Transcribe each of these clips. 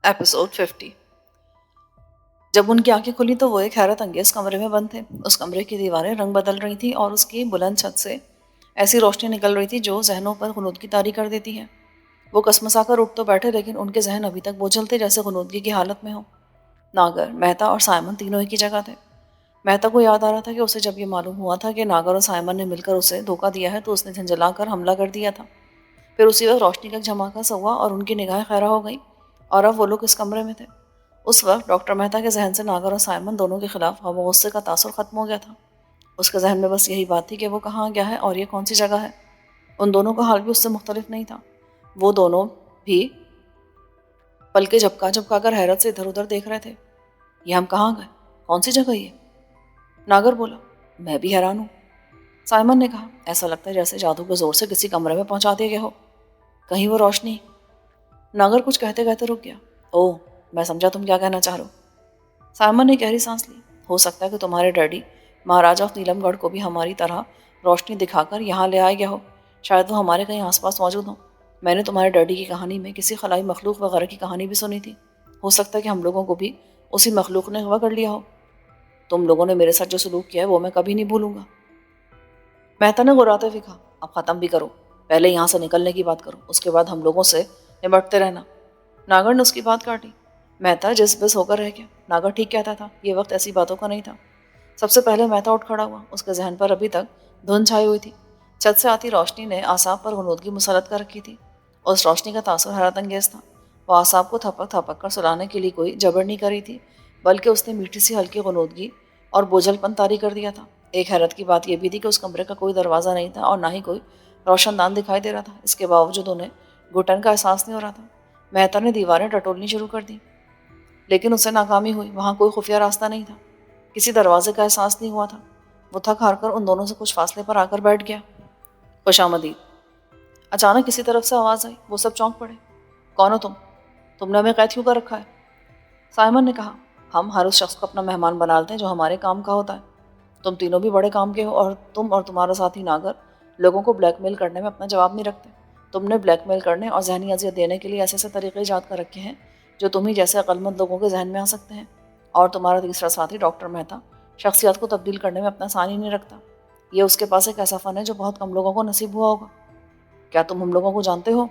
Episode 50۔ جب ان کی آنکھیں کھلی تو وہ ایک حیرت انگیز کمرے میں بند تھے۔ اس کمرے کی دیواریں رنگ بدل رہی تھیں اور اس کی بلند چھت سے ایسی روشنی نکل رہی تھی جو ذہنوں پر غنودگی طاری کر دیتی ہے۔ وہ کسمسا کر اٹھ تو بیٹھے، لیکن ان کے ذہن ابھی تک بوجھل تھے، جیسے غنودگی کی حالت میں ہو۔ ناگر، مہتا اور سائمن تینوں ایک ہی جگہ تھے۔ مہتا کو یاد آ رہا تھا کہ اسے جب یہ معلوم ہوا تھا کہ ناگر اور سائمن نے مل کر اسے دھوکہ دیا ہے تو اس نے جھنجھلا کر حملہ کر دیا تھا۔ پھر اسی وقت روشنی کا ایک جھماکہ سا ہوا اور ان کی نگاہیں خیرہ ہو گئیں، اور اب وہ لوگ اس کمرے میں تھے۔ اس وقت ڈاکٹر مہتا کے ذہن سے ناگر اور سائمن دونوں کے خلاف غم و غصے کا تاثر ختم ہو گیا تھا۔ اس کے ذہن میں بس یہی بات تھی کہ وہ کہاں گیا ہے اور یہ کون سی جگہ ہے۔ ان دونوں کا حال بھی اس سے مختلف نہیں تھا۔ وہ دونوں بھی پلکیں جھپکا جھپکا کر حیرت سے ادھر ادھر دیکھ رہے تھے۔ یہ ہم کہاں گئے؟ کون سی جگہ یہ؟ ناگر بولا، میں بھی حیران ہوں۔ سائمن نے کہا، ایسا لگتا ہے جیسے جادو کے زور سے کسی کمرے میں پہنچا دیا گیا ہو۔ کہیں وہ روشنی؟ ناگر کچھ کہتے کہتے رک گیا۔ اوہ، میں سمجھا تم کیا کہنا چاہ رہے ہو۔ سائمن نے گہری سانس لی۔ ہو سکتا ہے کہ تمہارے ڈیڈی مہاراجہ آف نیلم گڑھ کو بھی ہماری طرح روشنی دکھا کر یہاں لے آیا گیا ہو۔ شاید وہ ہمارے کہیں آس پاس موجود ہوں۔ میں نے تمہارے ڈیڈی کی کہانی میں کسی خلائی مخلوق وغیرہ کی کہانی بھی سنی تھی۔ ہو سکتا ہے کہ ہم لوگوں کو بھی اسی مخلوق نے اغوا کر لیا ہو۔ تم لوگوں نے میرے ساتھ جو سلوک کیا ہے وہ میں کبھی نہیں بھولوں گا۔ مہتا نے غراتے ہوئے کہا، اب ختم بھی کرو، پہلے یہاں سے نکلنے کی بات کرو، اس کے بعد ہم لوگوں سے نمٹتے رہنا۔ ناگر نے اس کی بات کاٹی۔ مہتا جس بس ہو کر رہ گیا۔ ناگر ٹھیک کہتا تھا، یہ وقت ایسی باتوں کا نہیں تھا۔ سب سے پہلے مہتا اٹھ کھڑا ہوا۔ اس کے ذہن پر ابھی تک دھند چھائی ہوئی تھی۔ چھت سے آتی روشنی نے اعصاب پر غنودگی مسلط کر رکھی تھی۔ اس روشنی کا تاثر حیرت انگیز تھا۔ وہ اعصاب کو تھپک تھپک کر سلانے کے لیے کوئی جبر نہیں کری تھی، بلکہ اس نے میٹھی سی ہلکی غنودگی اور بوجھل پن طاری کر دیا تھا۔ ایک حیرت کی بات یہ بھی تھی کہ اس کمرے کا کوئی دروازہ نہیں تھا اور نہ ہی کوئی روشن دان دکھائی دے رہا تھا۔ اس کے باوجود انہیں گھٹن کا احساس نہیں ہو رہا تھا۔ مہتا نے دیواریں ٹٹولنی شروع کر دی، لیکن اسے ناکامی ہوئی۔ وہاں کوئی خفیہ راستہ نہیں تھا، کسی دروازے کا احساس نہیں ہوا تھا۔ وہ تھک ہار کر ان دونوں سے کچھ فاصلے پر آ کر بیٹھ گیا۔ خوش آمدید۔ اچانک کسی طرف سے آواز آئی۔ وہ سب چونک پڑے۔ کون ہو تم؟ تم نے ہمیں قید کیوں کر رکھا ہے؟ سائمن نے کہا، ہم ہر اس شخص کو اپنا مہمان بنا لیتے ہیں جو ہمارے کام کا ہوتا ہے۔ تم تینوں بھی بڑے کام کے ہو، اور تم اور تمہارا ساتھی ناگر لوگوں کو بلیک میل کرنے میں اپنا جواب نہیں رکھتے۔ تم نے بلیک میل کرنے اور ذہنی اذیت دینے کے لیے ایسے ایسے طریقے ایجاد کر رکھے ہیں جو تم ہی جیسے عقلمند لوگوں کے ذہن میں آ سکتے ہیں۔ اور تمہارا تیسرا ساتھی ڈاکٹر مہتا شخصیات کو تبدیل کرنے میں اپنا ثانی نہیں رکھتا۔ یہ اس کے پاس ایک ایسا فن ہے جو بہت کم لوگوں کو نصیب ہوا ہوگا۔ کیا تم ہم لوگوں کو جانتے ہو؟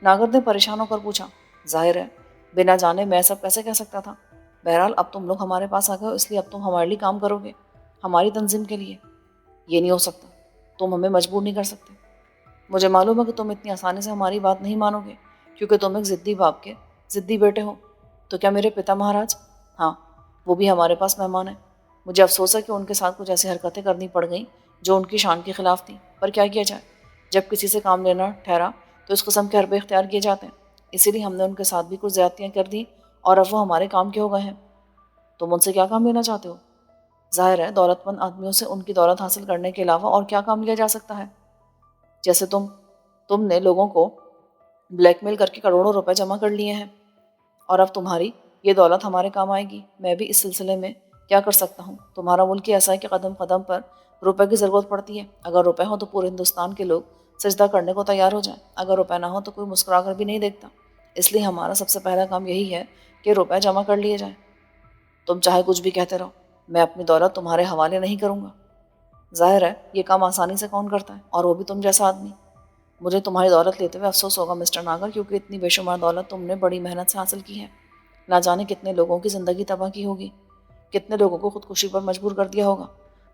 ناگر نے پریشان ہو کر پوچھا۔ ظاہر ہے، بنا جانے میں سب کیسے کہہ سکتا تھا۔ بہرحال اب تم لوگ ہمارے پاس آ گئے ہو، اس لیے اب تم ہمارے لیے کام کرو گے، ہماری تنظیم کے لیے۔ یہ نہیں ہو سکتا، تم ہمیں مجبور نہیں کر سکتے۔ مجھے معلوم ہے کہ تم اتنی آسانی سے ہماری بات نہیں مانو گے، کیونکہ تم ایک ضدی باپ کے ضدی بیٹے ہو۔ تو کیا میرے پتا مہاراج؟ ہاں، وہ بھی ہمارے پاس مہمان ہیں۔ مجھے افسوس ہے کہ ان کے ساتھ کچھ ایسی حرکتیں کرنی پڑ گئیں جو ان کی شان کے خلاف تھیں، پر کیا کیا جائے؟ جب کسی سے کام لینا ٹھہرا تو اس قسم کے حربے اختیار کیے جاتے ہیں۔ اسی لیے ہم نے ان کے ساتھ بھی کچھ زیادتیاں کر دیں اور اب وہ ہمارے کام کے ہو گئے ہیں۔ تم ان سے کیا کام لینا چاہتے ہو؟ ظاہر ہے، دولت مند آدمیوں سے ان کی دولت حاصل کرنے کے علاوہ اور کیا کام لیا جا سکتا ہے؟ جیسے تم نے لوگوں کو بلیک میل کر کے کروڑوں روپے جمع کر لیے ہیں، اور اب تمہاری یہ دولت ہمارے کام آئے گی۔ میں بھی اس سلسلے میں کیا کر سکتا ہوں؟ تمہارا ملک ہی ایسا ہے کہ قدم قدم پر روپے کی ضرورت پڑتی ہے۔ اگر روپے ہوں تو پورے ہندوستان کے لوگ سجدہ کرنے کو تیار ہو جائیں، اگر روپے نہ ہو تو کوئی مسکرا کر بھی نہیں دیکھتا۔ اس لیے ہمارا سب سے پہلا کام یہی ہے کہ روپے جمع کر لیے جائیں۔ تم چاہے کچھ بھی کہتے رہو، میں اپنی دولت تمہارے حوالے نہیں کروں گا۔ ظاہر ہے، یہ کام آسانی سے کون کرتا ہے، اور وہ بھی تم جیسا آدمی۔ مجھے تمہاری دولت لیتے ہوئے افسوس ہوگا مسٹر ناگر، کیونکہ اتنی بے شمار دولت تم نے بڑی محنت سے حاصل کی ہے۔ نہ جانے کتنے لوگوں کی زندگی تباہ کی ہوگی، کتنے لوگوں کو خودکشی پر مجبور کر دیا ہوگا،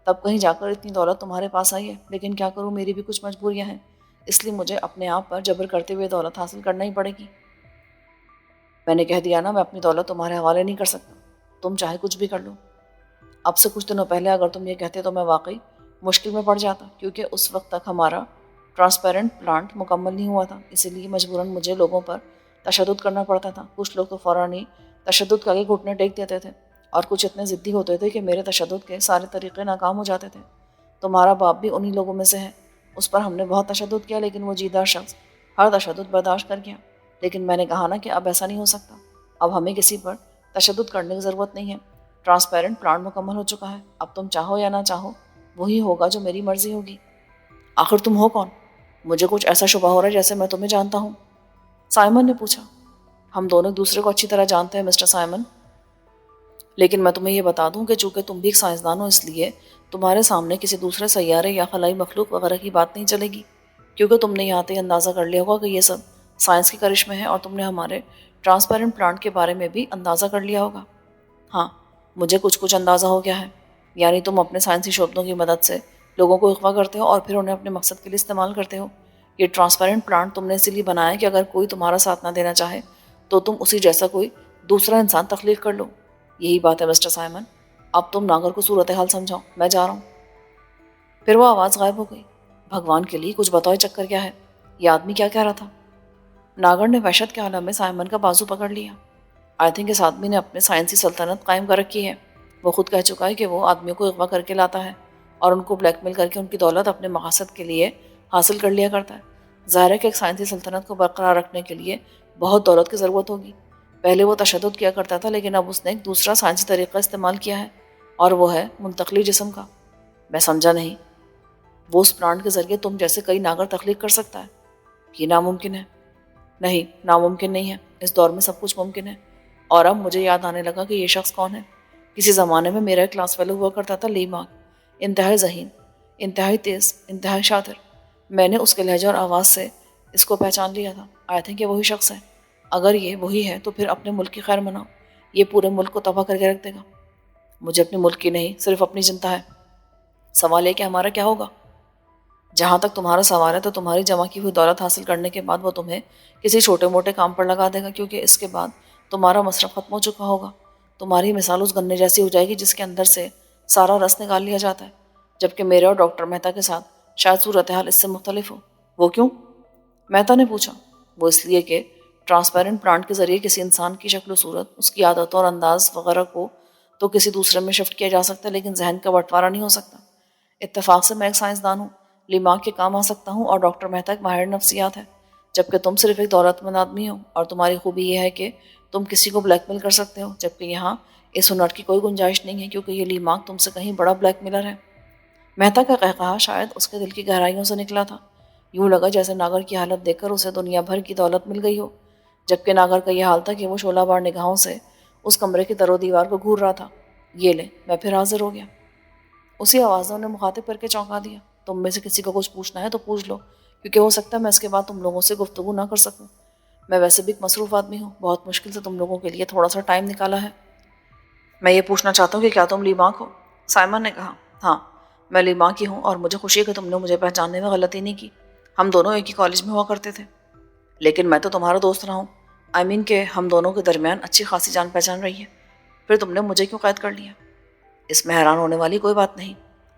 تب کہیں جا کر اتنی دولت تمہارے پاس آئی ہے۔ لیکن کیا کروں، میری بھی کچھ مجبوریاں ہیں، اس لیے مجھے اپنے آپ پر جبر کرتے ہوئے دولت حاصل کرنا ہی پڑے گی۔ میں نے کہہ دیا نا، میں اپنی دولت تمہارے حوالے نہیں کر سکتا، تم چاہے کچھ بھی کر لو۔ اب سے کچھ دنوں پہلے اگر تم یہ کہتے تو میں واقعی مشکل میں پڑ جاتا، کیونکہ اس وقت تک ہمارا ٹرانسپیرنٹ پلانٹ مکمل نہیں ہوا تھا، اسی لیے مجبوراً مجھے لوگوں پر تشدد کرنا پڑتا تھا۔ کچھ لوگ تو فوراً ہی تشدد کے آگے گھٹنے ٹیک دیتے تھے، اور کچھ اتنے ضدی ہوتے تھے کہ میرے تشدد کے سارے طریقے ناکام ہو جاتے تھے۔ تمہارا باپ بھی انہی لوگوں میں سے ہے۔ اس پر ہم نے بہت تشدد کیا، لیکن وہ جیدار شخص ہر تشدد برداشت کر گیا۔ لیکن میں نے کہا نا کہ اب ایسا نہیں ہو سکتا، اب ہمیں کسی پر تشدد کرنے کی ضرورت نہیں ہے۔ ٹرانسپیرنٹ پلانٹ مکمل ہو چکا ہے، اب تم چاہو یا نہ چاہو وہی ہوگا جو میری مرضی ہوگی۔ آخر تم ہو کون؟ مجھے کچھ ایسا شبہ ہو رہا ہے جیسے میں تمہیں جانتا ہوں۔ سائمن نے پوچھا۔ ہم دونوں ایک دوسرے کو اچھی طرح جانتے ہیں مسٹر سائمن، لیکن میں تمہیں یہ بتا دوں کہ چونکہ تم بھی ایک سائنسدان ہو، اس لیے تمہارے سامنے کسی دوسرے سیارے یا خلائی مخلوق وغیرہ کی بات نہیں چلے گی، کیونکہ تم نے یہاں تک اندازہ کر لیا ہوگا کہ یہ سب سائنس کے کرشمے ہیں، اور تم نے ہمارے ٹرانسپیرنٹ پلانٹ کے بارے میں بھی اندازہ کر لیا ہوگا۔ ہاں، مجھے کچھ اندازہ ہو گیا ہے، یعنی تم اپنے سائنسی شعبوں کی مدد سے لوگوں کو اغوا کرتے ہو اور پھر انہیں اپنے مقصد کے لیے استعمال کرتے ہو۔ یہ ٹرانسپیرنٹ پلانٹ تم نے اسی لیے بنایا کہ اگر کوئی تمہارا ساتھ نہ دینا چاہے تو تم اسی جیسا کوئی دوسرا انسان تخلیق کر لو۔ یہی بات ہے مسٹر سائمن، اب تم ناگر کو صورتحال سمجھاؤ، میں جا رہا ہوں۔ پھر وہ آواز غائب ہو گئی۔ بھگوان کے لیے کچھ بتاؤ، چکر کیا ہے؟ یہ آدمی کیا کہہ رہا تھا؟ ناگر نے وحشت کے عالم میں سائمن کا بازو پکڑ لیا۔ آئی تھنک اس آدمی نے اپنے سائنسی سلطنت قائم کر رکھی ہے۔ وہ خود کہہ چکا ہے کہ وہ آدمیوں کو اغوا کر کے لاتا ہے اور ان کو بلیک میل کر کے ان کی دولت اپنے مقاصد کے لیے حاصل کر لیا کرتا ہے۔ ظاہر ہے کہ ایک سائنسی سلطنت کو برقرار رکھنے کے لیے بہت دولت کی ضرورت ہوگی۔ پہلے وہ تشدد کیا کرتا تھا، لیکن اب اس نے ایک دوسرا سائنسی طریقہ استعمال کیا ہے، اور وہ ہے منتقلی جسم کا۔ میں سمجھا نہیں۔ وہ اس پلانٹ کے ذریعے تم جیسے کئی ناگر تخلیق کر سکتا ہے؟ یہ ناممکن ہے۔ نہیں، ناممکن نہیں ہے، اس دور میں سب کچھ ممکن ہے۔ اور اب مجھے یاد آنے لگا کہ یہ شخص کون ہے۔ کسی زمانے میں میرا ایک کلاس فیلو ہوا کرتا تھا، لی مارک، انتہائی ذہین، انتہائی تیز، انتہائی شاطر۔ میں نے اس کے لہجے اور آواز سے اس کو پہچان لیا تھا۔ آئی تھنک یہ وہی شخص ہے۔ اگر یہ وہی ہے تو پھر اپنے ملک کی خیر مناؤ، یہ پورے ملک کو تباہ کر کے رکھ دے گا۔ مجھے اپنے ملک کی نہیں، صرف اپنی چنتا ہے۔ سوال یہ کہ ہمارا کیا ہوگا؟ جہاں تک تمہارا سوال ہے تو تمہاری جمع کی ہوئی دولت حاصل کرنے کے بعد وہ تمہیں کسی چھوٹے موٹے کام پر لگا دے گا، کیونکہ اس کے بعد تمہارا مصرف ختم ہو چکا ہوگا۔ تمہاری مثال اس گنے جیسی ہو جائے گی جس کے اندر سے سارا رس نکال لیا جاتا ہے، جبکہ میرے اور ڈاکٹر مہتا کے ساتھ شاید صورتحال اس سے مختلف ہو۔ وہ کیوں؟ مہتا نے پوچھا۔ وہ اس لیے کہ ٹرانسپیرنٹ پلانٹ کے ذریعے کسی انسان کی شکل و صورت، اس کی عادتوں اور انداز وغیرہ کو تو کسی دوسرے میں شفٹ کیا جا سکتا ہے، لیکن ذہن کا بٹوارا نہیں ہو سکتا۔ اتفاق سے میں ایک سائنسدان ہوں، لیماک کے کام آ سکتا ہوں، اور ڈاکٹر مہتا ایک ماہر نفسیات ہے، جبکہ تم صرف ایک دولت مند آدمی ہو، اور تمہاری خوبی یہ ہے کہ تم کسی کو بلیک میل کر سکتے ہو، جبکہ یہاں اس ہنر کی کوئی گنجائش نہیں ہے، کیونکہ یہ لیماک تم سے کہیں بڑا بلیک میلر ہے۔ مہتا کا قہقہا شاید اس کے دل کی گہرائیوں سے نکلا تھا۔ یوں لگا جیسے ناگر کی حالت دیکھ کر اسے دنیا بھر کی دولت مل گئی ہو، جبکہ ناگر کا یہ حال تھا کہ وہ شعلہ بار نگاہوں سے اس کمرے کی در و دیوار کو گھور رہا تھا۔ یہ لے، میں پھر حاضر ہو گیا۔ اسی آوازوں نے مخاطب کر کے چونکا دیا۔ تم میں سے کسی کو کچھ پوچھنا ہے تو پوچھ لو، کیونکہ ہو سکتا ہے میں اس کے بعد تم لوگوں سے گفتگو نہ کر سکوں۔ میں ویسے بھی ایک مصروف آدمی ہوں، بہت مشکل سے تم لوگوں کے لیے تھوڑا سا ٹائم نکالا ہے۔ میں یہ پوچھنا چاہتا ہوں کہ کیا تم لیماک ہو؟ سائمن نے کہا۔ ہاں، میں لیماک ہی ہوں، اور مجھے خوشی ہے کہ تم نے مجھے پہچاننے میں غلطی نہیں کی۔ ہم دونوں ایک ہی کالج میں ہوا کرتے تھے، لیکن میں تو تمہارا دوست رہا ہوں۔ کہ ہم دونوں کے درمیان اچھی خاصی جان پہچان رہی ہے۔ پھر تم نے مجھے کیوں قید کر لیا؟ اس میں حیران ہونے والی کوئی بات نہیں۔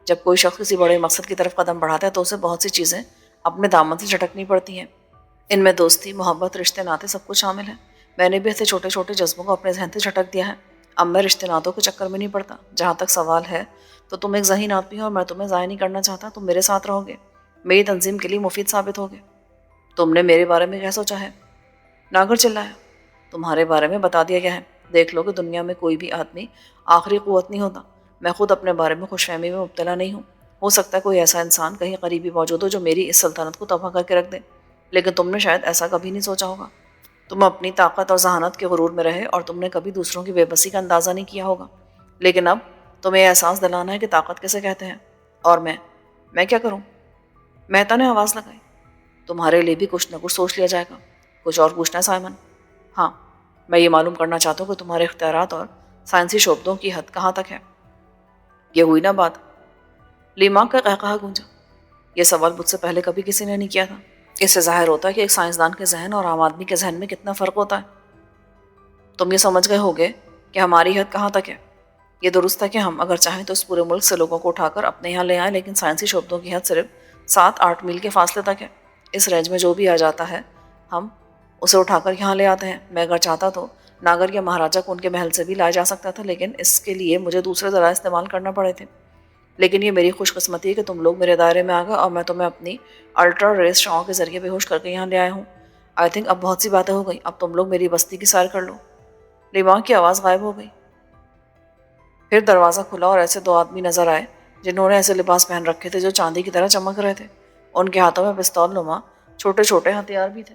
جب کوئی شخص کسی بڑے مقصد کی طرف قدم بڑھاتا ہے تو اسے بہت سی چیزیں اپنے دامن سے جھٹکنی پڑتی ہیں۔ ان میں دوستی، محبت، رشتے ناطے سب کچھ شامل ہے۔ میں نے بھی ایسے چھوٹے چھوٹے جذبوں کو اپنے ذہن سے جھٹک دیا ہے۔ اب میں رشتے ناطوں کے چکر میں نہیں پڑتا۔ جہاں تک سوال ہے تو تم ایک ذہین آدمی ہو اور میں تمہیں ضائع نہیں کرنا چاہتا۔ تم میرے ساتھ رہو گے، میری تنظیم کے لیے مفید ثابت ہوگے۔ تم نے میرے بارے میں کیا سوچا ہے؟ ناگر چلایا۔ تمہارے بارے میں بتا دیا گیا ہے۔ دیکھ لو کہ دنیا میں کوئی بھی آدمی آخری قوت نہیں ہوتا۔ میں خود اپنے بارے میں خوش فہمی میں مبتلا نہیں ہوں۔ ہو سکتا ہے کوئی ایسا انسان کہیں قریبی موجود ہو جو میری اس سلطنت کو تباہ کر کے رکھ دے، لیکن تم نے شاید ایسا کبھی نہیں سوچا ہوگا۔ تم اپنی طاقت اور ذہانت کے غرور میں رہے اور تم نے کبھی دوسروں کی بے بسی کا اندازہ نہیں کیا ہوگا، لیکن اب تمہیں احساس دلانا ہے کہ طاقت کسے کہتے ہیں۔ اور میں کیا کروں؟ مہتا نے آواز لگائی۔ تمہارے لیے بھی کچھ نہ کچھ سوچ لیا جائے گا۔ کچھ اور پوچھنا ہے سائمن؟ ہاں، میں یہ معلوم کرنا چاہتا ہوں کہ تمہارے اختیارات اور سائنسی شعبوں کی حد کہاں تک ہے۔ یہ ہوئی نا بات؟ لیماک کا قہقہا گونجا۔ یہ سوال مجھ سے پہلے کبھی کسی نے نہیں کیا تھا۔ اس سے ظاہر ہوتا ہے کہ ایک سائنسدان کے ذہن اور عام آدمی کے ذہن میں کتنا فرق ہوتا ہے۔ تم یہ سمجھ گئے ہوگے کہ ہماری حد کہاں تک ہے۔ یہ درست ہے کہ ہم اگر چاہیں تو اس پورے ملک سے لوگوں کو اٹھا کر اپنے یہاں لے آئیں، لیکن سائنسی شعبوں کی حد صرف 7-8 میل کے فاصلے تک ہے۔ اس رینج میں جو بھی آ جاتا ہے ہم اسے اٹھا کر یہاں لے آتے ہیں۔ میں اگر چاہتا تو ناگر یا مہاراجا کو ان کے محل سے بھی لایا جا سکتا تھا، لیکن اس کے لیے مجھے دوسرے ذرائع استعمال کرنا پڑے تھے۔ لیکن یہ میری خوش قسمتی ہے کہ تم لوگ میرے دائرے میں آ گئے اور میں تمہیں اپنی الٹرا ریس شعاؤں کے ذریعے بے ہوش کر کے یہاں لے آیا ہوں۔ آئی تھنک اب بہت سی باتیں ہو گئی، اب تم لوگ میری بستی کی سیر کر لو۔ لیماک کی آواز غائب ہو گئی۔ پھر دروازہ کھلا اور ایسے 2 آدمی نظر آئے جنہوں نے ایسے لباس پہن رکھے تھے جو چاندی کی طرح چمک رہے تھے۔ ان کے ہاتھوں میں پستول نما چھوٹے چھوٹے ہتھیار بھی تھے۔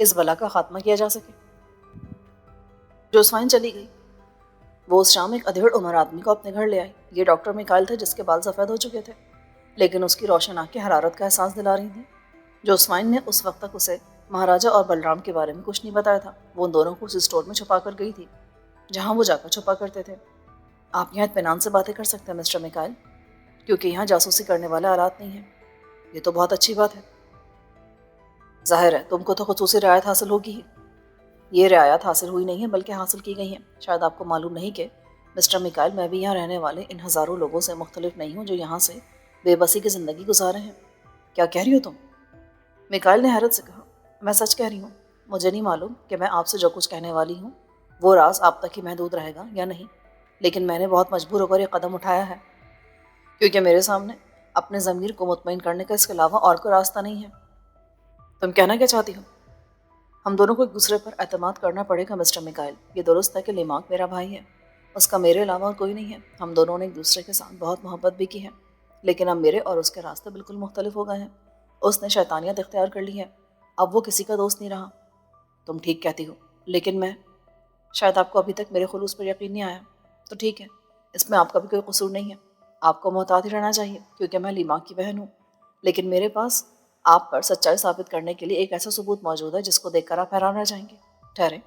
اس بلا کا خاتمہ کیا جا سکے۔ جوزفائن چلی گئی۔ وہ اس شام ایک ادھیڑ عمر آدمی کو اپنے گھر لے آئی۔ یہ ڈاکٹر میکائل تھے جس کے بال سفید ہو چکے تھے، لیکن اس کی روشن آنکھیں حرارت کا احساس دلا رہی تھیں۔ جوزفائن نے اس وقت تک اسے مہاراجہ اور بلرام کے بارے میں کچھ نہیں بتایا تھا۔ وہ ان دونوں کو اسی اسٹور میں چھپا کر گئی تھی جہاں وہ جا کر چھپا کرتے تھے۔ آپ یہاں اطمینان سے باتیں کر سکتے ہیں مسٹر میکائل، کیونکہ یہاں جاسوسی کرنے والے آلات نہیں ہیں۔ یہ تو بہت اچھی بات ہے۔ ظاہر ہے تم کو تو خصوصی رعایت حاصل ہوگی ہی۔ یہ رعایت حاصل ہوئی نہیں ہے بلکہ حاصل کی گئی ہیں۔ شاید آپ کو معلوم نہیں کہ مسٹر میکائل، میں بھی یہاں رہنے والے ان ہزاروں لوگوں سے مختلف نہیں ہوں جو یہاں سے بے بسی کی زندگی گزارے ہیں۔ کیا کہہ رہی ہو تم؟ میکائل نے حیرت سے کہا، میں سچ کہہ رہی ہوں۔ مجھے نہیں معلوم کہ میں آپ سے جو کچھ کہنے والی ہوں وہ راز آپ تک ہی محدود رہے گا یا نہیں، لیکن میں نے بہت مجبور ہو کر یہ قدم اٹھایا ہے، کیونکہ میرے سامنے اپنے ضمیر کو مطمئن کرنے کا اس کے علاوہ اور کوئی راستہ نہیں ہے۔ تم کہنا کیا چاہتی ہو؟ ہم دونوں کو ایک دوسرے پر اعتماد کرنا پڑے گا مسٹر میکائل۔ یہ درست ہے کہ لیماک میرا بھائی ہے، اس کا میرے علاوہ کوئی نہیں ہے۔ ہم دونوں نے ایک دوسرے کے ساتھ بہت محبت بھی کی ہے، لیکن اب میرے اور اس کے راستے بالکل مختلف ہو گئے ہیں۔ اس نے شیطانیت اختیار کر لی ہے، اب وہ کسی کا دوست نہیں رہا۔ تم ٹھیک کہتی ہو، لیکن میں… شاید آپ کو ابھی تک میرے خلوص پر یقین نہیں آیا، تو ٹھیک ہے، اس میں آپ کا بھی کوئی قصور نہیں ہے۔ آپ کو محتاط ہی رہنا چاہیے کیونکہ میں لیماک کی بہن ہوں، لیکن میرے پاس آپ پر سچائی ثابت کرنے کے لیے ایک ایسا ثبوت موجود ہے جس کو دیکھ کر آپ حیران رہ جائیں گے۔ ٹھہریں،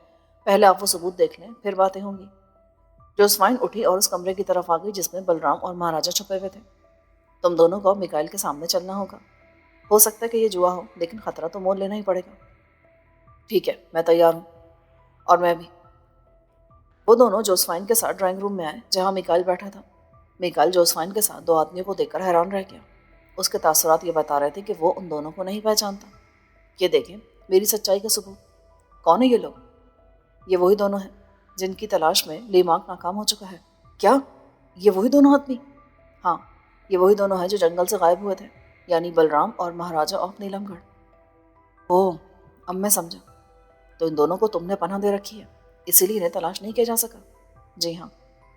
پہلے آپ وہ ثبوت دیکھ لیں، پھر باتیں ہوں گی۔ جوزفائن اٹھی اور اس کمرے کی طرف آ گئی جس میں بلرام اور مہاراجہ چھپے ہوئے تھے۔ تم دونوں کو میکائل کے سامنے چلنا ہوگا۔ ہو سکتا ہے کہ یہ جوا ہو، لیکن خطرہ تو مول لینا ہی پڑے گا۔ ٹھیک ہے، میں تیار ہوں، اور میں بھی۔ وہ دونوں جوزفائن کے ساتھ ڈرائنگ روم میں آئے جہاں میکائل بیٹھا تھا۔ میکائل جوزفائن کے ساتھ دو آدمیوں کو دیکھ کر حیران رہ گیا۔ اس کے تاثرات یہ بتا رہے تھے کہ وہ ان دونوں کو نہیں پہچانتا۔ یہ دیکھیں، میری سچائی کا ثبوت۔ کون ہے یہ لوگ؟ یہ وہی دونوں ہیں جن کی تلاش میں لیماک ناکام ہو چکا ہے۔ کیا یہ وہی دونوں آدمی؟ ہاں، یہ وہی دونوں ہیں جو جنگل سے غائب ہوئے تھے، یعنی بلرام اور مہاراجہ آف نیلم گڑھ۔ اوہ، اب میں سمجھا۔ تو ان دونوں کو تم نے پناہ دے رکھی ہے، اسی لیے انہیں تلاش نہیں کیا جا سکا۔ جی ہاں۔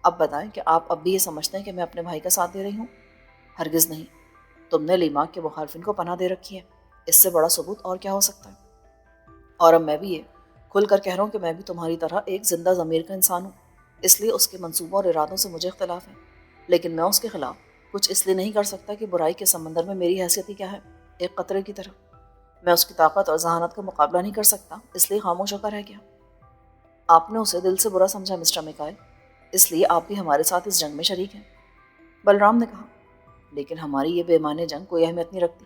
اب بتائیں کہ آپ اب بھی یہ سمجھتے ہیں کہ میں اپنے بھائی کا ساتھ دے رہی ہوں؟ ہرگز نہیں۔ تم نے لیماک کے مخالفین کو پناہ دے رکھی ہے، اس سے بڑا ثبوت اور کیا ہو سکتا ہے؟ اور اب میں بھی یہ کھل کر کہہ رہا ہوں کہ میں بھی تمہاری طرح ایک زندہ ضمیر کا انسان ہوں، اس لیے اس کے منصوبوں اور ارادوں سے مجھے اختلاف ہے، لیکن میں اس کے خلاف کچھ اس لیے نہیں کر سکتا کہ برائی کے سمندر میں میری حیثیت ہی کیا ہے، ایک قطرے کی طرح۔ میں اس کی طاقت اور ذہانت کا مقابلہ نہیں کر سکتا، اس لیے خاموش ہو کر رہ گیا۔ آپ نے اسے دل سے برا سمجھا مسٹر میکائل، اس لیے آپ بھی ہمارے ساتھ اس جنگ میں شریک ہیں۔ بلرام نے کہا، لیکن ہماری یہ بے معنی جنگ کوئی اہمیت نہیں رکھتی۔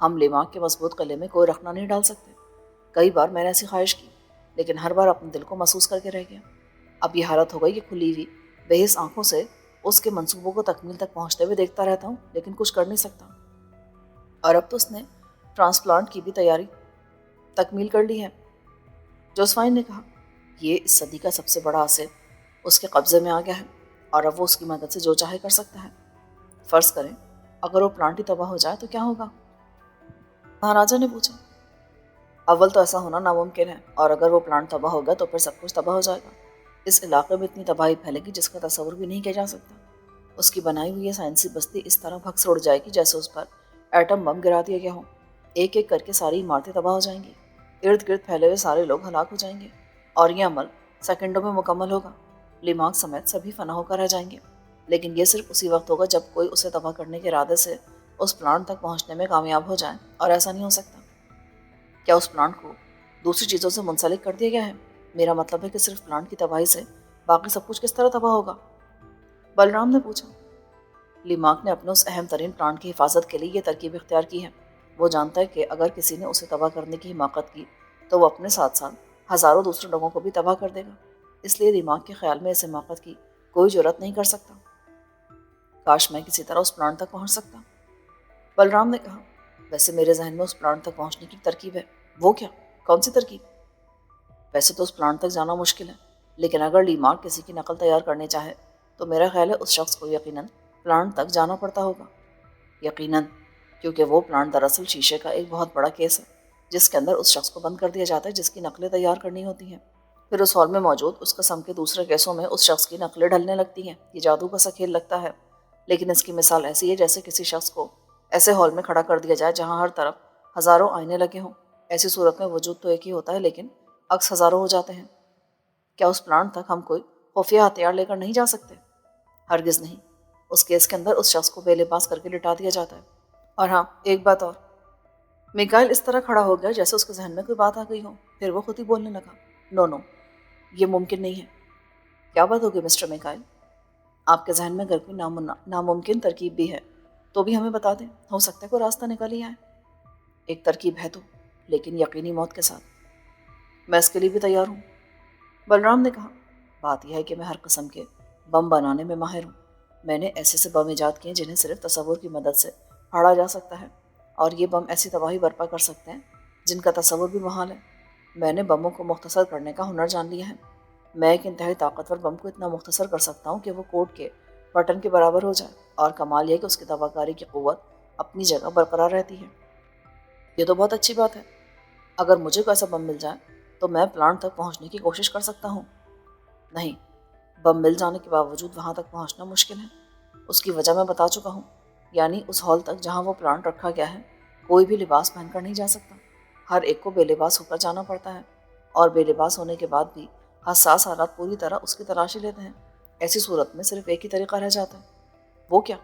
ہم لیماک کے مضبوط قلعے میں کوئی رخنہ نہیں ڈال سکتے۔ کئی بار میں نے ایسی خواہش کی، لیکن ہر بار اپنے دل کو محسوس کر کے رہ گیا۔ اب یہ حالت ہو گئی کہ کھلی ہوئی بے حس آنکھوں سے اس کے منصوبوں کو تکمیل تک پہنچتے ہوئے دیکھتا رہتا ہوں، لیکن کچھ کر نہیں سکتا۔ اور اب تو اس نے ٹرانسپلانٹ کی بھی تیاری تکمیل کر لی ہے۔ جوزفائن نے کہا، یہ اس صدی کا سب سے بڑا اثر اس کے قبضے میں آ گیا ہے، اور اب وہ اس کی مدد سے جو چاہے کر سکتا ہے۔ فرض کریں اگر وہ پلانٹ ہی تباہ ہو جائے تو کیا ہوگا؟ مہاراجہ نے پوچھا۔ اول تو ایسا ہونا ناممکن ہے، اور اگر وہ پلانٹ تباہ ہوگا تو پھر سب کچھ تباہ ہو جائے گا۔ اس علاقے میں اتنی تباہی پھیلے گی جس کا تصور بھی نہیں کیا جا سکتا۔ اس کی بنائی ہوئی یہ سائنسی بستی اس طرح بھگ سے اڑ جائے گی جیسے اس پر ایٹم بم گرا دیا گیا ہو۔ ایک ایک کر کے ساری عمارتیں تباہ ہو جائیں گی، ارد گرد پھیلے ہوئے سارے لوگ ہلاک ہو جائیں گے، اور یہ عمل سیکنڈوں میں مکمل ہوگا۔ لیماک سمیت سبھی فنا ہو کر رہ جائیں گے، لیکن یہ صرف اسی وقت ہوگا جب کوئی اسے تباہ کرنے کے ارادے سے اس پلانٹ تک پہنچنے میں کامیاب ہو جائے، اور ایسا نہیں ہو سکتا۔ کیا اس پلانٹ کو دوسری چیزوں سے منسلک کر دیا گیا ہے؟ میرا مطلب ہے کہ صرف پلانٹ کی تباہی سے باقی سب کچھ کس طرح تباہ ہوگا؟ بلرام نے پوچھا۔ لیماک نے اپنے اس اہم ترین پلانٹ کی حفاظت کے لیے یہ ترکیب اختیار کی ہے۔ وہ جانتا ہے کہ اگر کسی نے اسے تباہ کرنے کی حماقت کی تو وہ اپنے ساتھ ساتھ ہزاروں دوسرے لوگوں کو بھی تباہ کر دے گا، اس لیے لیماک کے خیال میں اس حماقت کی کوئی جرات نہیں کر سکتا۔ کاش میں کسی طرح اس پلانٹ تک پہنچ سکتا۔ بلرام نے کہا، ویسے میرے ذہن میں اس پلانٹ تک پہنچنے کی ترکیب ہے۔ وہ کیا؟ کون سی ترکیب؟ ویسے تو اس پلانٹ تک جانا مشکل ہے، لیکن اگر لیماک کسی کی نقل تیار کرنے چاہے تو میرا خیال ہے اس شخص کو یقیناً پلانٹ تک جانا پڑتا ہوگا۔ یقیناً، کیونکہ وہ پلانٹ دراصل شیشے کا ایک بہت بڑا کیس ہے جس کے اندر اس شخص کو بند کر دیا جاتا ہے جس کی نقلیں تیار کرنی ہوتی ہیں۔ پھر اس ہال میں موجود اس قسم کے دوسرے کیسوں میں اس شخص کی نقلیں ڈھلنے لگتی ہیں۔ یہ جادو کا سا کھیل لگتا ہے، لیکن اس کی مثال ایسی ہے جیسے کسی شخص کو ایسے ہال میں کھڑا کر دیا جائے جہاں ہر طرف ہزاروں آئینے لگے ہوں۔ ایسی صورت میں وجود تو ایک ہی ہوتا ہے لیکن عکس ہزاروں ہو جاتے ہیں۔ کیا اس پلانٹ تک ہم کوئی خفیہ ہتھیار لے کر نہیں جا سکتے؟ ہرگز نہیں۔ اس کیس کے اندر اس شخص کو بے لباس کر کے لٹا دیا جاتا ہے۔ اور ہاں، ایک بات اور۔ میکائل اس طرح کھڑا ہو گیا جیسے اس کے ذہن میں کوئی بات آ گئی ہو، پھر وہ خود ہی بولنے لگا۔ نو نو، یہ ممکن نہیں ہے۔ کیا بات ہوگی مسٹر میکائل؟ آپ کے ذہن میں اگر کوئی ناممکن ترکیب بھی ہے تو بھی ہمیں بتا دیں، ہو سکتا ہے کوئی راستہ نکل ہی آئے۔ ایک ترکیب ہے تو، لیکن یقینی موت کے ساتھ۔ میں اس کے لیے بھی تیار ہوں، بلرام نے کہا۔ بات یہ ہے کہ میں ہر قسم کے بم بنانے میں ماہر ہوں۔ میں نے ایسے سے بم ایجاد کیے جنہیں صرف تصور کی مدد سے پھاڑا جا سکتا ہے، اور یہ بم ایسی تباہی برپا کر سکتے ہیں جن کا تصور بھی محال ہے۔ میں نے بموں کو مختصر کرنے کا ہنر جان لیا ہے۔ میں ایک انتہائی طاقتور بم کو اتنا مختصر کر سکتا ہوں کہ وہ کوٹ کے بٹن کے برابر ہو جائے، اور کمال یہ کہ اس کی دبا کاری کی قوت اپنی جگہ برقرار رہتی ہے۔ یہ تو بہت اچھی بات ہے۔ اگر مجھے کوئی ایسا بم مل جائے تو میں پلانٹ تک پہنچنے کی کوشش کر سکتا ہوں۔ نہیں، بم مل جانے کے باوجود وہاں تک پہنچنا مشکل ہے۔ اس کی وجہ میں بتا چکا ہوں، یعنی اس ہال تک جہاں وہ پلانٹ رکھا گیا ہے کوئی بھی لباس پہن کر نہیں جا سکتا۔ ہر ایک کو بے لباس ہو کر جانا پڑتا ہے، اور بے لباس ہونے کے بعد بھی حساس حالات پوری طرح اس کی تلاشی لیتے ہیں۔ ایسی صورت میں صرف ایک ہی طریقہ رہ جاتا ہے۔ وہ کیا؟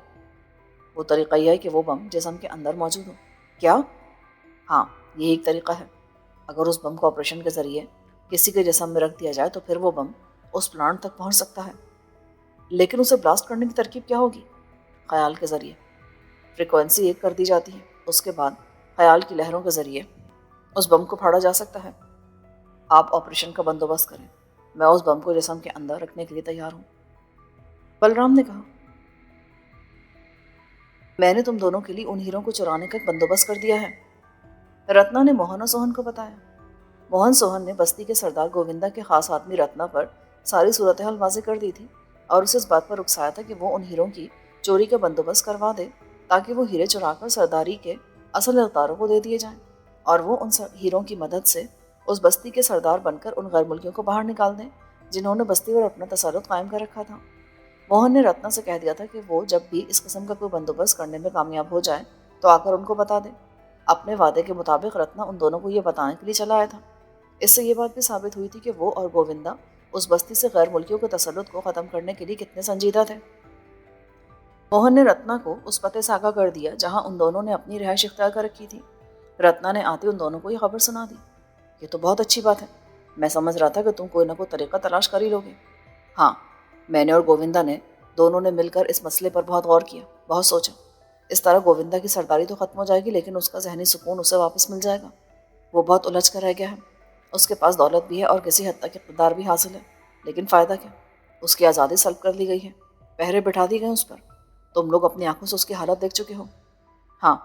وہ طریقہ یہ ہے کہ وہ بم جسم کے اندر موجود ہو۔ کیا؟ ہاں، یہ ایک طریقہ ہے۔ اگر اس بم کو آپریشن کے ذریعے کسی کے جسم میں رکھ دیا جائے تو پھر وہ بم اس پلانٹ تک پہنچ سکتا ہے۔ لیکن اسے بلاسٹ کرنے کی ترکیب کیا ہوگی؟ خیال کے ذریعے۔ فریکوینسی ایک کر دی جاتی ہے، اس کے بعد خیال کی لہروں کے ذریعے اس بم کو پھاڑا جا سکتا ہے۔ آپ آپریشن کا بندوبست کریں، میں اس بم کو جسم کے اندر رکھنے کے لیے تیار ہوں، بلرام نے کہا۔ میں نے تم دونوں کے لیے ان ہیروں کو چرانے کا ایک بندوبست کر دیا ہے، رتنا نے موہن اور سوہن کو بتایا۔ موہن سوہن نے بستی کے سردار گووندا کے خاص آدمی رتنا پر ساری صورتحال واضح کر دی تھی، اور اسے اس بات پر اکسایا تھا کہ وہ ان ہیروں کی چوری کا بندوبست کروا دے تاکہ وہ ہیرے چرا کر سرداری کے اصل اختیاروں کو دے دیے جائیں، اور وہ ان ہیروں کی مدد سے اس بستی کے سردار بن کر ان غیر ملکیوں کو باہر نکال دیں جنہوں نے بستی پر اپنا تسلط قائم کر رکھا تھا۔ موہن نے رتنا سے کہہ دیا تھا کہ وہ جب بھی اس قسم کا کوئی بندوبست کرنے میں کامیاب ہو جائے تو آ کر ان کو بتا دے۔ اپنے وعدے کے مطابق رتنا ان دونوں کو یہ بتانے کے لیے چلا آیا تھا۔ اس سے یہ بات بھی ثابت ہوئی تھی کہ وہ اور گووندا اس بستی سے غیر ملکیوں کے تسلط کو ختم کرنے کے لیے کتنے سنجیدہ تھے۔ موہن نے رتنا کو اس پتے سے آگاہ کر دیا جہاں ان دونوں نے اپنی رہائش اختیار کر رکھی تھی۔ رتنا نے آتے ان دونوں کو یہ خبر سنا دی۔ یہ تو بہت اچھی بات ہے، میں سمجھ رہا تھا کہ تم کوئی نہ کوئی طریقہ تلاش کر ہی لوگے۔ ہاں، میں نے اور گووندا نے دونوں نے مل کر اس مسئلے پر بہت غور کیا، بہت سوچا۔ اس طرح گووندا کی سرداری تو ختم ہو جائے گی، لیکن اس کا ذہنی سکون اسے واپس مل جائے گا۔ وہ بہت الجھ کر رہ گیا ہے۔ اس کے پاس دولت بھی ہے اور کسی حد تک اقتدار بھی حاصل ہے، لیکن فائدہ کیا؟ اس کی آزادی سلب کر لی گئی ہے، پہرے بٹھا دی گئے اس پر۔ تم لوگ اپنی آنکھوں سے اس کی حالت دیکھ چکے ہو۔ ہاں،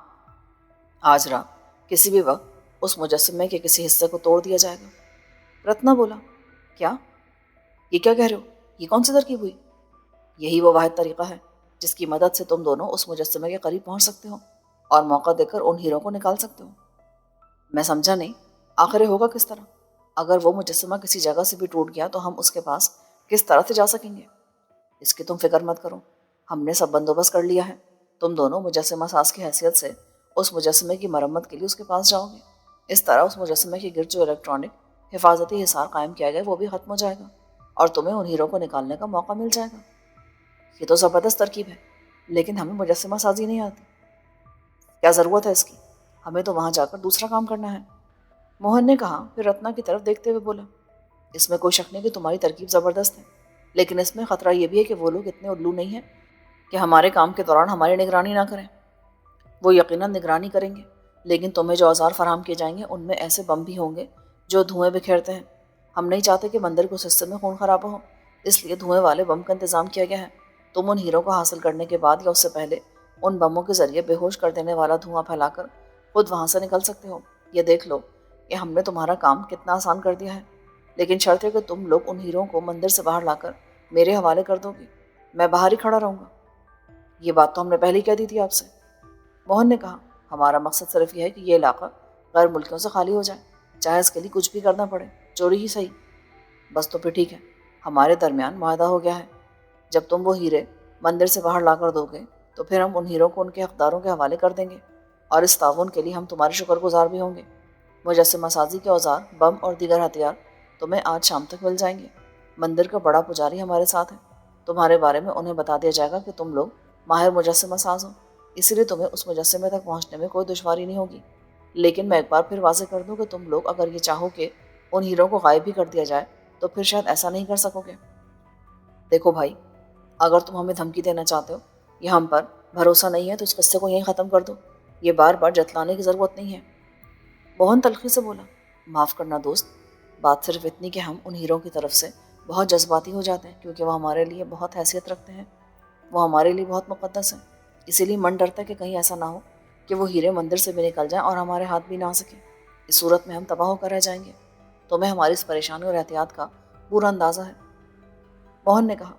آج رات کسی بھی وقت اس مجسمے کے کسی حصے کو توڑ دیا جائے گا۔ رتنا بولا۔ کیا؟ یہ کیا کہہ رہے ہو؟ یہ کون سی ترکیب ہوئی؟ یہی وہ واحد طریقہ ہے جس کی مدد سے تم دونوں اس مجسمے کے قریب پہنچ سکتے ہو اور موقع دے کر ان ہیروں کو نکال سکتے ہو۔ میں سمجھا نہیں، آخر ہوگا کس طرح؟ اگر وہ مجسمہ کسی جگہ سے بھی ٹوٹ گیا تو ہم اس کے پاس کس طرح سے جا سکیں گے؟ اس کی تم فکر مت کرو، ہم نے سب بندوبست کر لیا ہے۔ تم دونوں مجسمہ ساز کی حیثیت سے اس مجسمے کی مرمت کے لیے اس کے پاس جاؤ گے۔ اس طرح اس مجسمے کے گرد جو الیکٹرانک حفاظتی حصار قائم کیا گیا وہ بھی ختم ہو جائے گا، اور تمہیں ان ہیروں کو نکالنے کا موقع مل جائے گا۔ یہ تو زبردست ترکیب ہے، لیکن ہمیں مجسمہ سازی نہیں آتی۔ کیا ضرورت ہے اس کی؟ ہمیں تو وہاں جا کر دوسرا کام کرنا ہے، موہن نے کہا، پھر رتنا کی طرف دیکھتے ہوئے بولا۔ اس میں کوئی شک نہیں کہ تمہاری ترکیب زبردست ہے، لیکن اس میں خطرہ یہ بھی ہے کہ وہ لوگ اتنے الو نہیں ہیں کہ ہمارے کام کے دوران ہماری نگرانی نہ کریں۔ وہ یقیناً نگرانی کریں گے، لیکن تمہیں جو اوزار فراہم کیے جائیں گے ان میں ایسے بم بھی ہوں گے جو دھوئیں بکھیرتے ہیں۔ ہم نہیں چاہتے کہ مندر کے اس حصے میں خون خرابہ ہو، اس لیے دھوئیں والے بم کا انتظام کیا گیا ہے۔ تم ان ہیروں کو حاصل کرنے کے بعد یا اس سے پہلے ان بموں کے ذریعے بے ہوش کر دینے والا دھواں پھیلا کر خود وہاں سے نکل سکتے ہو۔ یہ دیکھ لو کہ ہم نے تمہارا کام کتنا آسان کر دیا ہے، لیکن شرط ہے کہ تم لوگ ان ہیروں کو مندر سے باہر لا کر میرے حوالے کر دو گے۔ میں باہر ہی کھڑا رہوں گا۔ یہ بات تو ہم نے پہلے ہی کہہ دی تھی آپ سے، موہن نے کہا۔ ہمارا مقصد صرف یہ ہے کہ یہ علاقہ غیر ملکیوں سے خالی ہو جائے، چاہے اس کے لیے کچھ بھی کرنا پڑے، چوری ہی صحیح۔ بس تو پھر ٹھیک ہے، ہمارے درمیان معاہدہ ہو گیا ہے۔ جب تم وہ ہیرے مندر سے باہر لا کر دو گے تو پھر ہم ان ہیروں کو ان کے حقداروں کے حوالے کر دیں گے، اور اس تعاون کے لیے ہم تمہارے شکر گزار بھی ہوں گے۔ مجسمہ سازی کے اوزار، بم اور دیگر ہتھیار تمہیں آج شام تک مل جائیں گے۔ مندر کا بڑا پجاری ہمارے ساتھ ہے، تمہارے بارے میں انہیں بتا دیا جائے گا کہ تم لوگ ماہر مجسمہ ساز ہو، اسی لیے تمہیں اس مجسمے تک پہنچنے میں کوئی دشواری نہیں ہوگی۔ لیکن میں ایک بار پھر واضح کر دوں کہ تم لوگ اگر یہ چاہو کہ ان ہیروں کو غائب بھی کر دیا جائے تو پھر شاید ایسا نہیں کر سکو گے۔ دیکھو بھائی، اگر تم ہمیں دھمکی دینا چاہتے ہو یا ہم پر بھروسہ نہیں ہے تو اس قصے کو یہیں ختم کر دو، یہ بار بار جتلانے کی ضرورت نہیں ہے۔ موہن تلخی سے بولا، معاف کرنا دوست، بات صرف اتنی کہ ہم ان ہیروں کی طرف سے بہت جذباتی ہو جاتے ہیں کیونکہ وہ ہمارے لیے بہت حیثیت رکھتے ہیں، وہ ہمارے لیے بہت مقدس ہیں۔ اسی لیے من ڈرتا ہے کہ کہیں ایسا نہ ہو کہ وہ ہیرے مندر سے بھی نکل جائیں اور ہمارے ہاتھ بھی نہ آ سکیں۔ اس صورت میں ہم تباہ ہو کر رہ جائیں گے۔ تمہیں ہماری اس پریشانی اور احتیاط کا پورا اندازہ ہے۔ موہن نے کہا،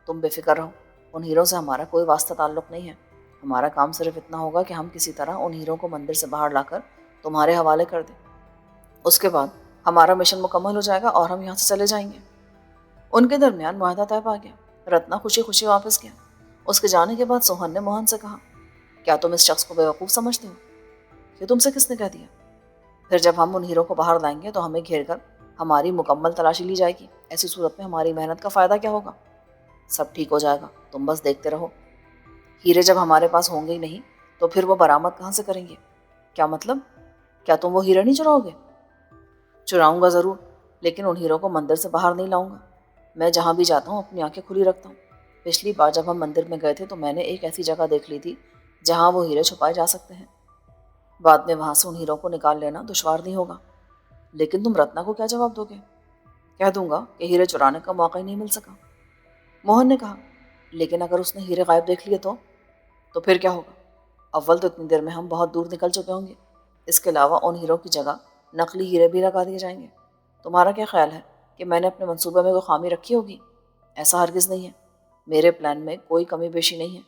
تم بے فکر رہو، ان ہیروں سے ہمارا کوئی واسطہ تعلق نہیں ہے۔ ہمارا کام صرف اتنا ہوگا کہ ہم کسی طرح ان ہیروں کو مندر سے باہر لا کر تمہارے حوالے کر دیں۔ اس کے بعد ہمارا مشن مکمل ہو جائے گا اور ہم یہاں سے چلے جائیں گے۔ ان کے درمیان معاہدہ طے پا گیا۔ رتنا خوشی خوشی واپس گیا۔ اس کے جانے کے بعد سوہن نے موہن سے کہا، کیا تم اس شخص کو بیوقوف سمجھتے ہو؟ یہ تم سے کس نے کہہ دیا؟ پھر جب ہم ان ہیروں کو باہر لائیں گے تو ہمیں گھیر کر ہماری مکمل تلاشی لی جائے گی۔ ایسی صورت میں ہماری محنت کا فائدہ کیا ہوگا؟ سب ٹھیک ہو جائے گا، تم بس دیکھتے رہو۔ ہیرے جب ہمارے پاس ہوں گے ہی نہیں تو پھر وہ برآمد کہاں سے کریں گے؟ کیا مطلب؟ کیا تم وہ ہیرے نہیں چراؤ گے؟ چراؤں گا ضرور، لیکن ان ہیروں کو مندر سے باہر نہیں لاؤں گا۔ میں جہاں بھی جاتا ہوں اپنی آنکھیں کھلی رکھتا ہوں۔ پچھلی بار جب ہم مندر میں گئے تھے تو میں نے ایک ایسی جگہ دیکھ لی تھی جہاں وہ ہیرے چھپائے جا سکتے ہیں۔ بعد میں وہاں سے ان ہیروں کو نکال لینا دشوار نہیں ہوگا۔ لیکن تم رتنا کو کیا جواب دو گے؟ کہہ دوں گا کہ ہیرے چرانے کا موقع ہی نہیں مل سکا۔ موہن نے کہا، لیکن اگر اس نے ہیرے غائب دیکھ لیے تو پھر کیا ہوگا؟ اول تو اتنی دیر میں ہم بہت دور نکل چکے ہوں گے۔ اس کے علاوہ ان ہیروں کی جگہ نقلی ہیرے بھی لگا دیے جائیں گے۔ تمہارا کیا خیال ہے کہ میں نے اپنے منصوبے میں کوئی خامی رکھی ہوگی؟ ایسا ہرگز نہیں ہے۔ میرے پلان میں کوئی کمی بیشی نہیں ہے۔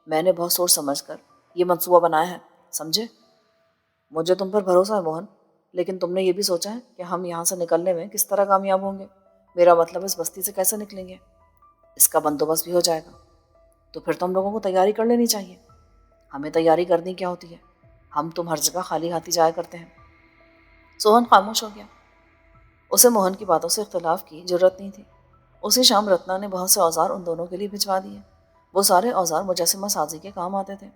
میں نے بہت سوچ سمجھ کر یہ منصوبہ بنایا ہے، سمجھے؟ مجھے تم پر بھروسہ ہے موہن، لیکن تم نے یہ بھی سوچا ہے کہ ہم یہاں سے نکلنے میں کس طرح کامیاب ہوں گے؟ میرا مطلب اس بستی سے کیسے نکلیں گے؟ اس کا بندوبست بھی ہو جائے گا۔ تو پھر تم لوگوں کو تیاری کر لینی چاہیے۔ ہمیں تیاری کرنی کیا ہوتی ہے؟ ہم تم ہر جگہ خالی ہاتھی جایا کرتے ہیں۔ سوہن خاموش ہو گیا۔ اسے موہن کی باتوں سے اختلاف کی جرت نہیں تھی۔ اسی شام رتنا نے بہت سے اوزار ان دونوں کے لیے بھجوا دیے۔ وہ سارے اوزار مجسمہ سازی کے کام آتے تھے۔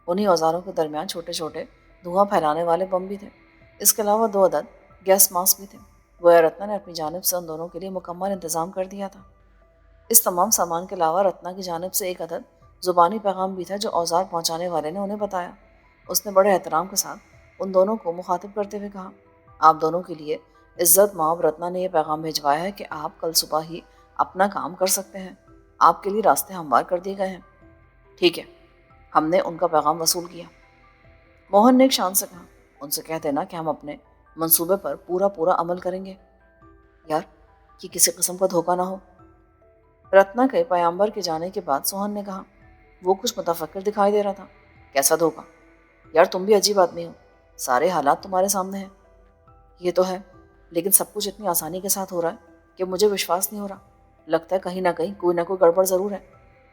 انہی اوزاروں کے درمیان چھوٹے چھوٹے دھواں پھیلانے والے بم بھی تھے۔ اس کے علاوہ 2 عدد گیس ماسک بھی تھے۔ گویا رتنا نے اپنی جانب سے ان دونوں کے لیے مکمل انتظام کر دیا تھا۔ اس تمام سامان کے علاوہ رتنا کی جانب سے 1 عدد زبانی پیغام بھی تھا جو اوزار پہنچانے والے نے انہیں بتایا۔ اس نے بڑے احترام کے ساتھ ان دونوں کو مخاطب کرتے ہوئے کہا، آپ دونوں کے لیے عزت مآب رتنا نے یہ پیغام بھیجوایا ہے کہ آپ کل صبح ہی اپنا کام کر سکتے ہیں۔ آپ کے لیے راستے ہموار کر دیے گئے ہیں۔ ٹھیک ہے، ہم نے ان کا پیغام وصول کیا۔ موہن نے ایک شان سے کہا، ان سے کہہ دینا کہ ہم اپنے منصوبے پر پورا عمل کریں گے۔ یار، کہ کسی قسم کا دھوکہ نہ ہو۔ رتنا کے پیامبر کے جانے کے بعد سوہن نے کہا، وہ کچھ متفکر دکھائی دے رہا تھا۔ کیسا دھوکہ؟ یار تم بھی عجیب آدمی ہو، سارے حالات تمہارے سامنے ہیں۔ یہ تو ہے، لیکن سب کچھ اتنی آسانی کے ساتھ ہو رہا ہے کہ مجھے وشواس نہیں ہو رہا۔ لگتا ہے کہیں نہ کہیں کوئی نہ کوئی گڑبڑ ضرور ہے،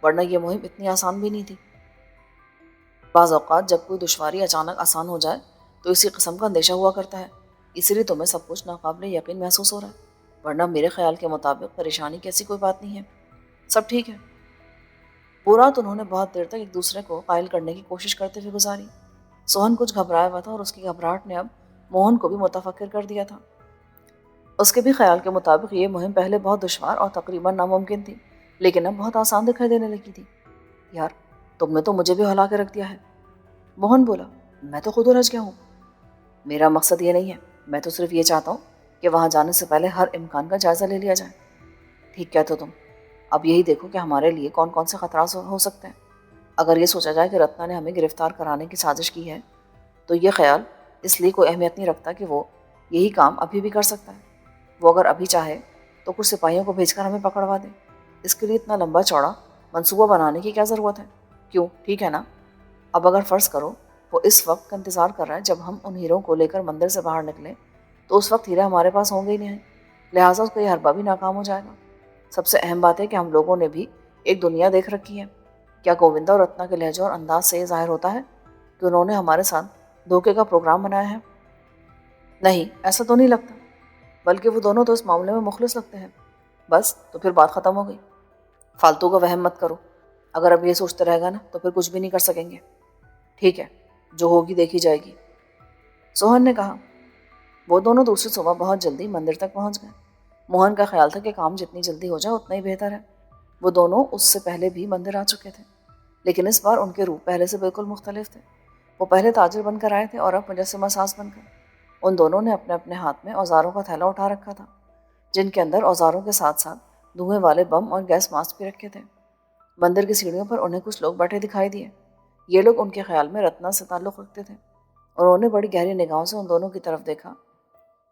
ورنہ یہ مہم اتنی آسان بھی نہیں تھی۔ بعض اوقات جب کوئی دشواری اچانک آسان ہو جائے تو اسی قسم کا اندیشہ ہوا کرتا ہے، اسی لیے تمہیں سب کچھ ناقابل یقین محسوس ہو رہا ہے، ورنہ میرے خیال کے مطابق پریشانی کی ایسی کوئی بات نہیں ہے، سب ٹھیک ہے۔ وہ رات انہوں نے بہت دیر تک ایک دوسرے کو قائل کرنے کی کوشش کرتے ہوئے گزاری۔ سوہن کچھ گھبرایا ہوا تھا اور اس کی گھبراہٹ نے اب موہن کو بھی متفکر کر دیا تھا۔ اس کے بھی خیال کے مطابق یہ مہم پہلے بہت دشوار اور تقریباً ناممکن تھی، لیکن اب بہت آسان دکھائی دینے لگی تھی۔ یار، تم نے تو مجھے بھی ہلا کے رکھ دیا ہے۔ موہن بولا، میں تو خود الجھ گیا ہوں۔ میرا مقصد یہ نہیں ہے، میں تو صرف یہ چاہتا ہوں کہ وہاں جانے سے پہلے ہر امکان کا جائزہ لے لیا جائے۔ ٹھیک کہتے ہو تم۔ اب یہی دیکھو کہ ہمارے لیے کون کون سے خطرات ہو سکتے ہیں۔ اگر یہ سوچا جائے کہ رتنا نے ہمیں گرفتار کرانے کی سازش کی ہے تو یہ خیال اس لیے کوئی اہمیت نہیں رکھتا کہ وہ یہی کام ابھی بھی کر سکتا ہے۔ وہ اگر ابھی چاہے تو کچھ سپاہیوں کو بھیج کر ہمیں پکڑوا دے۔ اس کے لیے اتنا لمبا چوڑا منصوبہ بنانے کی کیا ضرورت ہے؟ کیوں، ٹھیک ہے نا؟ اب اگر فرض کرو وہ اس وقت کا انتظار کر رہا ہے جب ہم ان ہیروں کو لے کر مندر سے باہر نکلیں، تو اس وقت ہیرے ہمارے پاس ہوں گے ہی نہیں، لہٰذا اس کا یہ حربہ بھی ناکام ہو جائے گا۔ سب سے اہم بات ہے کہ ہم لوگوں نے بھی ایک دنیا دیکھ رکھی ہے۔ کیا گووندا اور رتنا کے لہجے اور انداز سے یہ ظاہر ہوتا ہے کہ انہوں نے ہمارے ساتھ دھوکے کا پروگرام بنایا ہے؟ نہیں، ایسا تو نہیں لگتا، بلکہ وہ دونوں تو اس معاملے میں مخلص لگتے ہیں۔ بس تو پھر بات ختم ہو گئی۔ فالتو کا وہم مت کرو، اگر اب یہ سوچتے رہے گا نا تو پھر کچھ بھی نہیں کر سکیں گے۔ ٹھیک ہے، جو ہوگی دیکھی جائے گی، سوہن نے کہا۔ وہ دونوں دوسری صبح بہت جلدی مندر تک پہنچ گئے۔ موہن کا خیال تھا کہ کام جتنی جلدی ہو جائے اتنا ہی بہتر ہے۔ وہ دونوں اس سے پہلے بھی مندر آ چکے تھے، لیکن اس بار ان کے روپ پہلے سے بالکل مختلف تھے۔ وہ پہلے تاجر بن کر آئے تھے اور اب مجسمہ ساز بن کر۔ ان دونوں نے اپنے اپنے ہاتھ میں اوزاروں کا تھیلا اٹھا رکھا تھا، جن کے اندر اوزاروں کے ساتھ ساتھ دھوئیں والے بم اور گیس ماسک بھی رکھے تھے۔ مندر کی سیڑھیوں پر انہیں کچھ لوگ بیٹھے دکھائی دیے۔ یہ لوگ ان کے خیال میں رتنا سے تعلق رکھتے تھے، اور انہوں نے بڑی گہری نگاہوں سے ان دونوں کی طرف دیکھا۔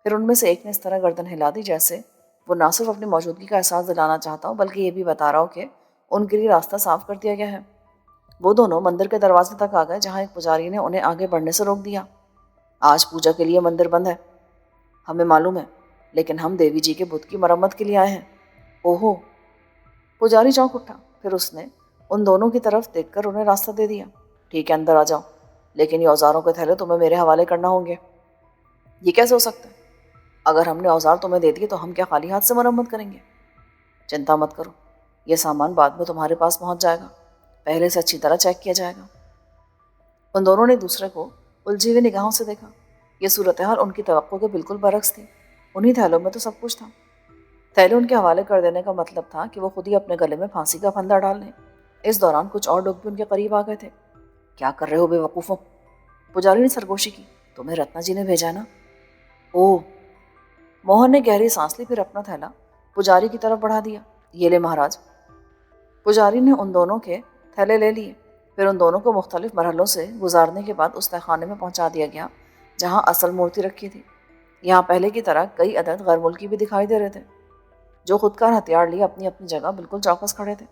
پھر ان میں سے ایک نے اس طرح گردن ہلا دی جیسے وہ نہ صرف اپنی موجودگی کا احساس دلانا چاہتا ہو بلکہ یہ بھی بتا رہا ہو کہ ان کے لیے راستہ صاف کر دیا گیا ہے۔ وہ دونوں مندر کے دروازے تک آ گئے، جہاں ایک پجاری نے انہیں آگے بڑھنے سے روک دیا۔ آج پوجا کے لیے مندر بند ہے، ہمیں معلوم ہے، لیکن ہم دیوی جی کے بت کی مرمت کے لیے آئے ہیں۔ اوہو! پجاری چونک اٹھا، پھر اس نے ان دونوں کی طرف دیکھ کر انہیں راستہ دے دیا۔ ٹھیک ہے، اندر آ جاؤ، لیکن یہ اوزاروں کے تھیلے تمہیں میرے حوالے کرنا ہوں گے۔ یہ کیسے ہو سکتا ہے؟ اگر ہم نے اوزار تمہیں دے دیے تو ہم کیا خالی ہاتھ سے مرمت کریں گے؟ چنتا مت کرو، یہ سامان بعد میں تمہارے پاس پہنچ جائے گا، پہلے سے اچھی طرح چیک کیا جائے گا۔ ان دونوں نے دوسرے کو الجھی ہوئی نگاہوں سے دیکھا۔ یہ صورتحال ان کی توقع کے بالکل برعکس تھی۔ انہی تھیلوں میں تو سب کچھ تھا۔ تھیلے ان کے حوالے کر دینے کا مطلب تھا کہ وہ خود ہی اپنے گلے میں پھانسی کا پھندا ڈال لیں۔ اس دوران کچھ اور لوگ بھی ان کے قریب آ گئے تھے۔ کیا کر رہے ہو بے وقوفوں؟ پجاری نے سرگوشی کی۔ تمہیں رتنا جی نے بھیجا نا؟ اوہ! موہن نے گہری سانس لی، پھر اپنا تھیلا پجاری کی طرف بڑھا دیا۔ یہ لے مہاراج۔ پجاری نے ان دونوں کے تھیلے لے لیے، پھر ان دونوں کو مختلف مرحلوں سے گزارنے کے بعد اس تہہ خانے میں پہنچا دیا گیا جہاں اصل مورتی رکھی تھی۔ یہاں پہلے کی طرح کئی عدد غیر ملکی بھی دکھائی دے رہے تھے، جو خودکار ہتھیار لیے اپنی اپنی جگہ بالکل چوکس کھڑے تھے۔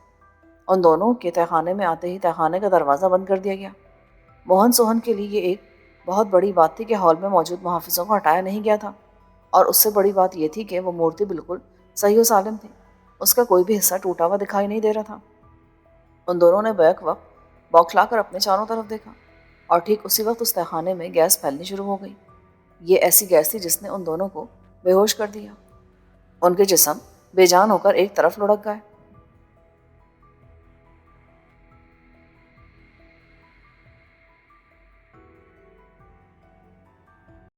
ان دونوں کے تہہ خانے میں آتے ہی تہہ خانے کا دروازہ بند کر دیا گیا۔ موہن سوہن کے لیے یہ ایک بہت بڑی بات تھی کہ ہال میں موجود محافظوں کو ہٹایا نہیں گیا تھا، اور اس سے بڑی بات یہ تھی کہ وہ مورتی بالکل صحیح و سالم تھی، اس کا کوئی بھی حصہ ٹوٹا ہوا دکھائی نہیں دے رہا تھا۔ ان دونوں نے بیک وقت بوکھلا کر اپنے چاروں طرف دیکھا، اور ٹھیک اسی وقت اس تہہ خانے میں گیس پھیلنی شروع ہو گئی۔ یہ ایسی گیس تھی جس نے ان دونوں کو بے ہوش کر دیا۔ ان کے جسم بے جان ہو کر ایک طرف لڑک گئے۔